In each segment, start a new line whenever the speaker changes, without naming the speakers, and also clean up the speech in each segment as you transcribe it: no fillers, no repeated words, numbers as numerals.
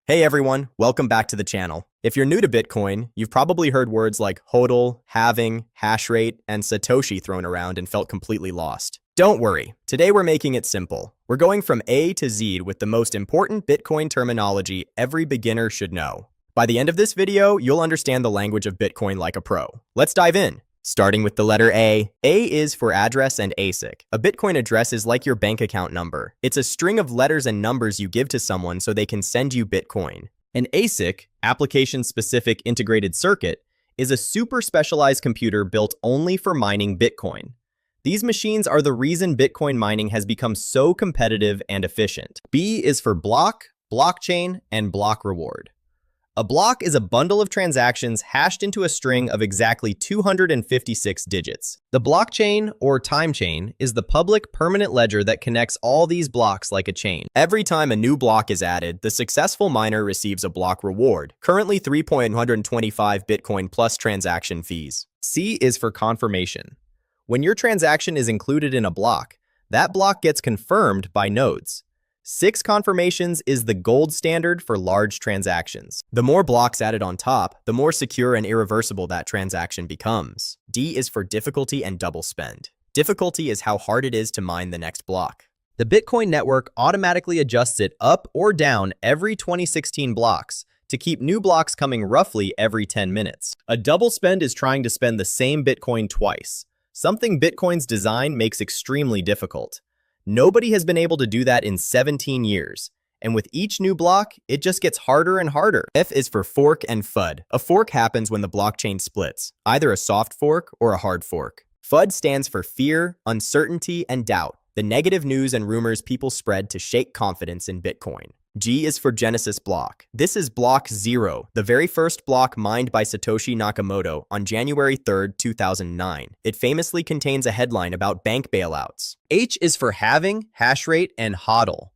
Hey everyone, welcome back to the channel. If you're new to Bitcoin, you've probably heard words like HODL, halving, hash rate, and Satoshi thrown around and felt completely lost. Don't worry, today we're making it simple. We're going from A to Z with the most important Bitcoin terminology every beginner should know. By the end of this video, you'll understand the language of Bitcoin like a pro. Let's dive in. Starting with the letter A. A is for address and ASIC. A Bitcoin address is like your bank account number. It's a string of letters and numbers you give to someone so they can send you Bitcoin. An ASIC, application-specific integrated circuit, is a super specialized computer built only for mining Bitcoin. These machines are the reason Bitcoin mining has become so competitive and efficient. B is for block, blockchain, and block reward. A block is a bundle of transactions hashed into a string of exactly 256 digits. The blockchain, or time chain, is the public permanent ledger that connects all these blocks like a chain. Every time a new block is added, the successful miner receives a block reward, currently 3.125 Bitcoin plus transaction fees. C is for confirmation. When your transaction is included in a block, that block gets confirmed by nodes. 6 confirmations is the gold standard for large transactions. The more blocks added on top, the more secure and irreversible that transaction becomes. D is for difficulty and double spend. Difficulty is how hard it is to mine the next block. The Bitcoin network automatically adjusts it up or down every 2016 blocks to keep new blocks coming roughly every 10 minutes. A double spend is trying to spend the same Bitcoin twice, something Bitcoin's design makes extremely difficult. Nobody has been able to do that in 17 years, and with each new block, it just gets harder and harder. F is for fork and FUD. A fork happens when the blockchain splits, either a soft fork or a hard fork. FUD stands for fear, uncertainty, and doubt, the negative news and rumors people spread to shake confidence in Bitcoin. G is for Genesis block. This is block 0, the very first block mined by Satoshi Nakamoto on January 3, 2009. It famously contains a headline about bank bailouts. H is for halving, hash rate, and HODL.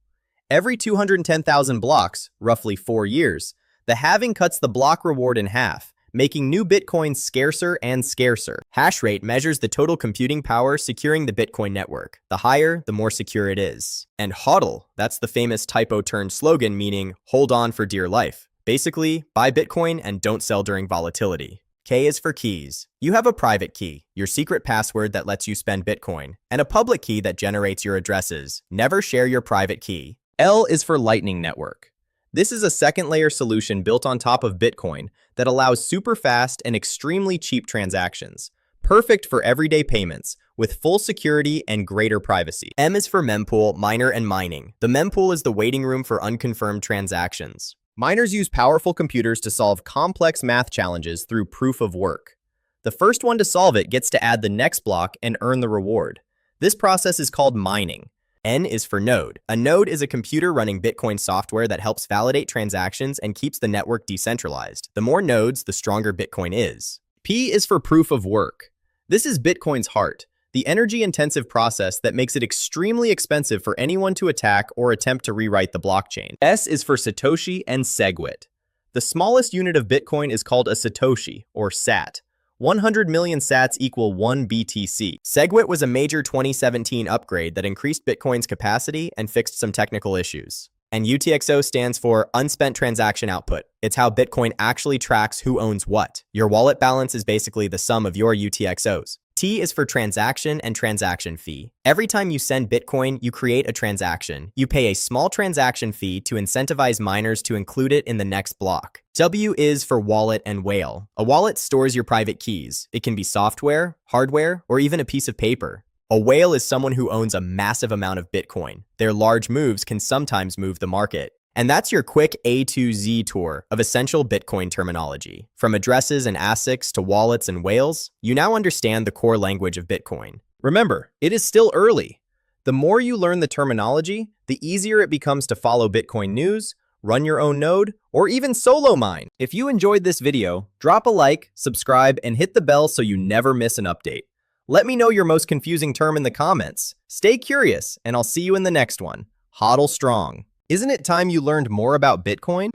Every 210,000 blocks, roughly 4 years, the halving cuts the block reward in half, making new Bitcoins scarcer and scarcer. Hash rate measures the total computing power securing the Bitcoin network. The higher, the more secure it is. And HODL, that's the famous typo-turned slogan meaning, hold on for dear life. Basically, buy Bitcoin and don't sell during volatility. K is for keys. You have a private key, your secret password that lets you spend Bitcoin, and a public key that generates your addresses. Never share your private key. L is for Lightning Network. This is a second-layer solution built on top of Bitcoin that allows super fast and extremely cheap transactions, perfect for everyday payments, with full security and greater privacy. M is for mempool, miner, and mining. The mempool is the waiting room for unconfirmed transactions. Miners use powerful computers to solve complex math challenges through proof of work. The first one to solve it gets to add the next block and earn the reward. This process is called mining. N is for node. A node is a computer running Bitcoin software that helps validate transactions and keeps the network decentralized. The more nodes, the stronger Bitcoin is. P is for proof of work. This is Bitcoin's heart, the energy-intensive process that makes it extremely expensive for anyone to attack or attempt to rewrite the blockchain. S is for Satoshi and SegWit. The smallest unit of Bitcoin is called a Satoshi, or SAT. 100 million sats equal 1 BTC. SegWit was a major 2017 upgrade that increased Bitcoin's capacity and fixed some technical issues. And UTXO stands for Unspent Transaction Output. It's how Bitcoin actually tracks who owns what. Your wallet balance is basically the sum of your UTXOs. T is for transaction and transaction fee. Every time you send Bitcoin, you create a transaction. You pay a small transaction fee to incentivize miners to include it in the next block. W is for wallet and whale. A wallet stores your private keys. It can be software, hardware, or even a piece of paper. A whale is someone who owns a massive amount of Bitcoin. Their large moves can sometimes move the market. And that's your quick A to Z tour of essential Bitcoin terminology. From addresses and ASICs to wallets and whales, you now understand the core language of Bitcoin. Remember, it is still early. The more you learn the terminology, the easier it becomes to follow Bitcoin news, run your own node, or even solo mine. If you enjoyed this video, drop a like, subscribe, and hit the bell so you never miss an update. Let me know your most confusing term in the comments. Stay curious, and I'll see you in the next one. HODL strong. Isn't it time you learned more about Bitcoin?